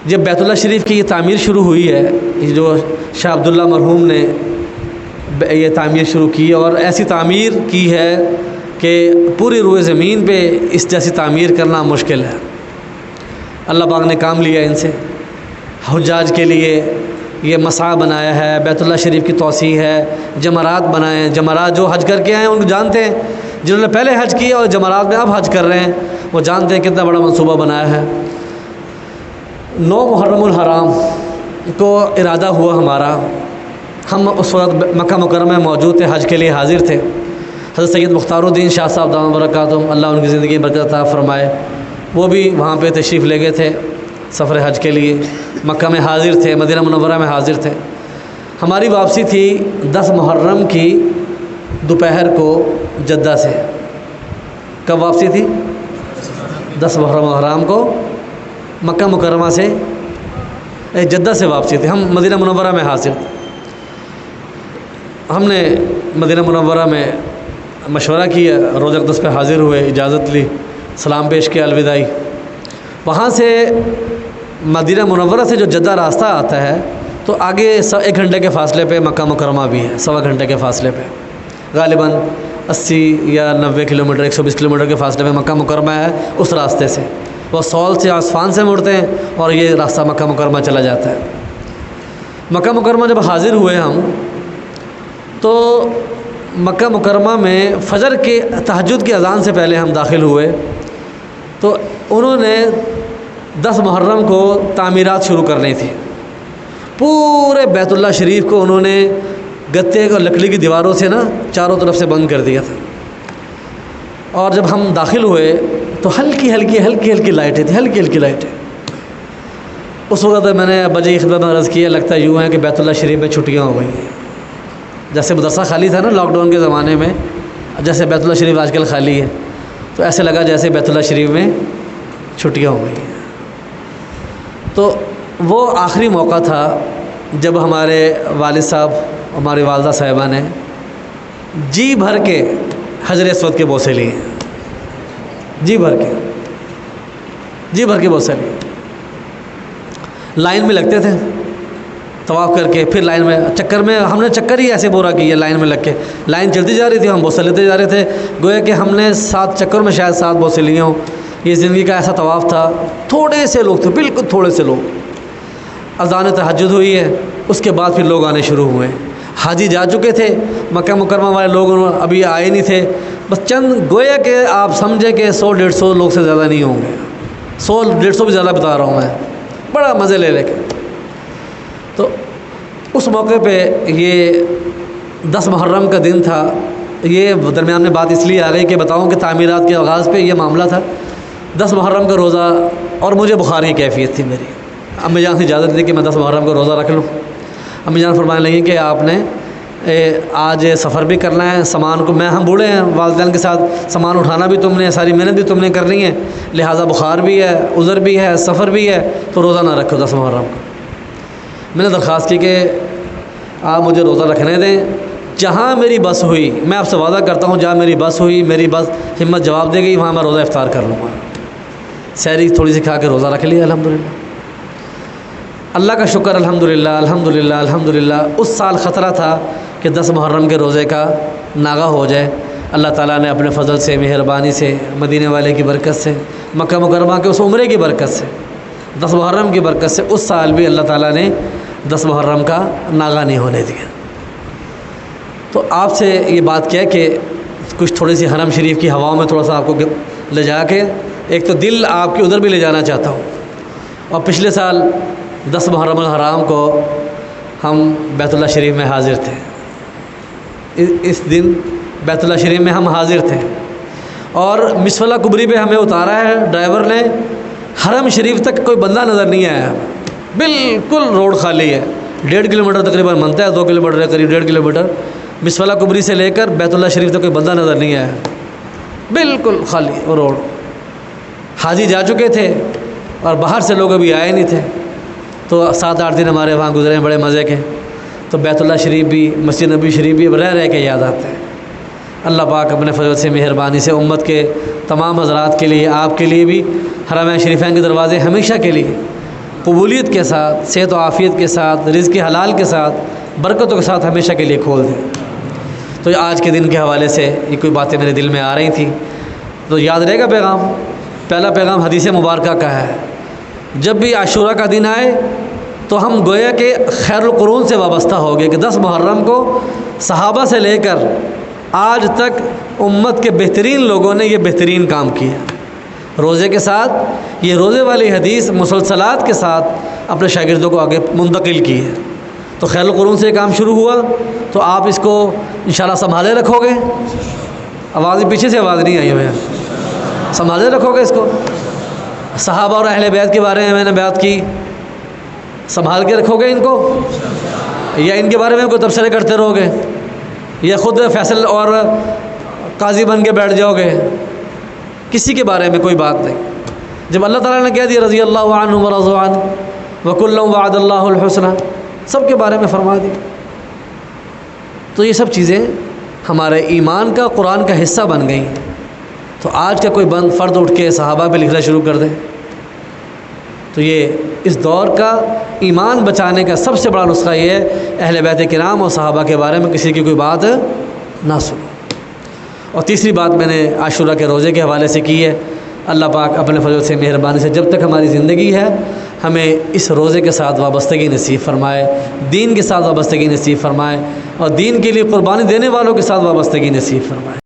جب بیت اللہ شریف کی یہ تعمیر شروع ہوئی ہے، یہ جو شاہ عبداللہ مرحوم نے یہ تعمیر شروع کی اور ایسی تعمیر کی ہے کہ پوری روئے زمین پہ اس جیسی تعمیر کرنا مشکل ہے۔ اللہ پاک نے کام لیا ان سے، حجاج کے لیے یہ مسعی بنایا ہے، بیت اللہ شریف کی توسیع ہے، جمرات بنائے ہیں۔ جمرات جو حج کر کے آئے ہیں ان کو جانتے ہیں، جنہوں نے پہلے حج کیا اور جمرات میں اب حج کر رہے ہیں وہ جانتے ہیں کتنا بڑا منصوبہ بنایا ہے۔ 9 محرم الحرام کو ارادہ ہوا ہمارا، ہم اس وقت مکہ مکرمہ میں موجود تھے، حج کے لیے حاضر تھے۔ حضرت سید مختار الدین شاہ صاحب دامت برکاتہم، اللہ ان کی زندگی میں برکت عطا فرمائے، وہ بھی وہاں پہ تشریف لے گئے تھے سفر حج کے لیے، مکہ میں حاضر تھے، مدینہ منورہ میں حاضر تھے۔ ہماری واپسی تھی 10 محرم کی دوپہر کو جدہ سے۔ کب واپسی تھی؟ 10 محرم الحرام کو مکہ مکرمہ سے جدہ سے واپسی تھی، ہم مدینہ منورہ میں حاضر تھے۔ ہم نے مدینہ منورہ میں مشورہ کیا، روزہ اقدس پہ حاضر ہوئے، اجازت لی، سلام پیش کیا، الوداعی۔ وہاں سے مدینہ منورہ سے جو جدہ راستہ آتا ہے تو آگے 1 گھنٹے کے فاصلے پہ مکہ مکرمہ بھی ہے، 1.25 گھنٹے کے فاصلے پہ، غالباً 80 یا 90 کلومیٹر 120 کلومیٹر کے فاصلے پہ مکہ مکرمہ ہے اس راستے سے۔ وہ سول سے عصفان سے مڑتے ہیں اور یہ راستہ مکہ مکرمہ چلا جاتا ہے۔ مکہ مکرمہ جب حاضر ہوئے ہم تو مکہ مکرمہ میں فجر کے تہجد کی اذان سے پہلے ہم داخل ہوئے تو انہوں نے 10 محرم کو تعمیرات شروع کرنی تھی۔ پورے بیت اللہ شریف کو انہوں نے گتے اور لکڑی کی دیواروں سے چاروں طرف سے بند کر دیا تھا۔ اور جب ہم داخل ہوئے تو ہلکی لائٹیں تھیں، ہلکی لائٹیں۔ اس وقت میں نے ابا جی خدمت میں عرض کیا، لگتا یوں ہے کہ بیت اللہ شریف میں چھٹیاں ہو گئی ہیں۔ جیسے مدرسہ خالی تھا لاک ڈاؤن کے زمانے میں، جیسے بیت اللہ شریف آج کل خالی ہے، تو ایسے لگا جیسے بیت اللہ شریف میں چھٹیاں ہو گئی ہیں۔ تو وہ آخری موقع تھا جب ہمارے والد صاحب، ہماری والدہ صاحبہ نے جی بھر کے حجر اسود کے بوسے لیے، جی بھر کے بوسے لیے۔ لائن میں لگتے تھے طواف کر کے، پھر لائن میں چکر میں، ہم نے چکر ہی ایسے پورا کیا لائن میں لگ کے، لائن چلتی جا رہی تھی، ہم بوسے لیتے جا رہے تھے، گویا کہ ہم نے 7 چکر میں شاید 7 بوسے لیے ہوں۔ یہ زندگی کا ایسا طواف تھا، تھوڑے سے لوگ تھے، بالکل تھوڑے سے لوگ۔ اذان تہجد ہوئی ہے، اس کے بعد پھر لوگ آنے شروع ہوئے۔ حاجی جا چکے تھے، مکہ مکرمہ والے لوگ ابھی آئے نہیں تھے، بس چند، گویا کہ آپ سمجھیں کہ 100-150 لوگ سے زیادہ نہیں ہوں گے، 100-150 بھی زیادہ بتا رہا ہوں میں، بڑا مزے لے کے۔ تو اس موقع پہ یہ 10 محرم کا دن تھا۔ یہ درمیان میں بات اس لیے آ گئی کہ بتاؤں کہ تعمیرات کے آغاز پہ یہ معاملہ تھا، 10 محرم کا روزہ، اور مجھے بخار کی کیفیت تھی میری۔ امی جان سے اجازت دی کہ میں 10 محرم کا روزہ رکھ لوں۔ امی جان فرمانے لگی کہ آپ نے آج سفر بھی کرنا ہے، سامان کو، ہم بوڑھے ہیں، والدین کے ساتھ سامان اٹھانا بھی تم نے، ساری محنت بھی تم نے کرنی ہے، لہٰذا بخار بھی ہے، عذر بھی ہے، سفر بھی ہے، تو روزہ نہ رکھو 10 محرم کو۔ میں نے درخواست کی کہ آپ مجھے روزہ رکھنے دیں، جہاں میری بس ہوئی، میں آپ سے وعدہ کرتا ہوں جہاں میری بس ہوئی، میری بس ہمت جواب دے گئی، وہاں میں روزہ افطار کر لوں گا۔ سحری تھوڑی سی کھا کے روزہ رکھ لیا الحمدللہ۔ اللہ کا شکر، الحمدللہ۔ اس سال خطرہ تھا کہ 10 محرم کے روزے کا ناغہ ہو جائے۔ اللہ تعالیٰ نے اپنے فضل سے، مہربانی سے، مدینے والے کی برکت سے، مکہ مکرمہ کے اس عمرے کی برکت سے، 10 محرم کی برکت سے اس سال بھی اللہ تعالیٰ نے 10 محرم کا ناغہ نہیں ہونے دیا۔ تو آپ سے یہ بات کیا کہ کچھ تھوڑی سی حرم شریف کی ہواؤں میں تھوڑا سا آپ کو لے جا کے، ایک تو دل آپ کے ادھر بھی لے جانا چاہتا ہوں۔ اور پچھلے سال 10 محرم الحرام کو ہم بیت اللہ شریف میں حاضر تھے، اس دن بیت اللہ شریف میں ہم حاضر تھے، اور مسفلہ کبری پہ ہمیں اتارا ہے ڈرائیور نے، حرم شریف تک کوئی بندہ نظر نہیں آیا، بالکل روڈ خالی ہے، 1.5 کلومیٹر تقریباً بنتا ہے، 2 کلومیٹر ہے، قریب 1.5 کلومیٹر، مسفلہ کبری سے لے کر بیت اللہ شریف تک کوئی بندہ نظر نہیں آیا، بالکل خالی روڈ۔ حاجی جا چکے تھے اور باہر سے لوگ ابھی آئے نہیں تھے، تو 7-8 دن ہمارے وہاں گزرے ہیں بڑے مزے کے۔ تو بیت اللہ شریف بھی، مسجد نبی شریف بھی رہ کے یاد آتے ہیں۔ اللہ پاک اپنے فضل سے، مہربانی سے امت کے تمام حضرات کے لیے، آپ کے لیے بھی حرمین شریفین کے دروازے ہمیشہ کے لیے قبولیت کے ساتھ، صحت و عافیت کے ساتھ، رزق حلال کے ساتھ، برکتوں کے ساتھ ہمیشہ کے لیے کھول دے۔ تو آج کے دن کے حوالے سے یہ کوئی باتیں میرے دل میں آ رہی تھیں، تو یاد رہے گا پیغام۔ پہلا پیغام حدیث مبارکہ کا ہے، جب بھی عاشورہ کا دن آئے تو ہم گویا کہ خیر القرون سے وابستہ ہو گئے کہ 10 محرم کو صحابہ سے لے کر آج تک امت کے بہترین لوگوں نے یہ بہترین کام کیا، روزے کے ساتھ یہ روزے والی حدیث مسلسلات کے ساتھ اپنے شاگردوں کو آگے منتقل کی ہے۔ تو خیر القرون سے یہ کام شروع ہوا، تو آپ اس کو انشاءاللہ سنبھالے رکھو گے۔ آواز پیچھے سے آواز نہیں آئی ہے، سنبھالے رکھو گے اس کو۔ صحابہ اور اہل بیت کے بارے میں نے بات کی، سنبھال کے رکھو گے ان کو، یا ان کے بارے میں کوئی تبصرے کرتے رہو گے، یا خود فیصل اور قاضی بن کے بیٹھ جاؤ گے؟ کسی کے بارے میں کوئی بات نہیں۔ جب اللہ تعالیٰ نے کہہ دیا رضی اللہ عنہ ورضوا عنہ وکلا وعد اللہ الحسنى، سب کے بارے میں فرما دی، تو یہ سب چیزیں ہمارے ایمان کا، قرآن کا حصہ بن گئیں۔ تو آج کا کوئی فرد اٹھ کے صحابہ پہ لکھنا شروع کر دے، تو یہ اس دور کا ایمان بچانے کا سب سے بڑا نسخہ یہ ہے، اہل بیت کرام اور صحابہ کے بارے میں کسی کی کوئی بات نہ سنو۔ اور تیسری بات میں نے عاشورہ کے روزے کے حوالے سے کی ہے، اللہ پاک اپنے فضل سے، مہربانی سے جب تک ہماری زندگی ہے ہمیں اس روزے کے ساتھ وابستگی نصیب فرمائے، دین کے ساتھ وابستگی نصیب فرمائے، اور دین کے لیے قربانی دینے والوں کے ساتھ وابستگی نصیب فرمائے۔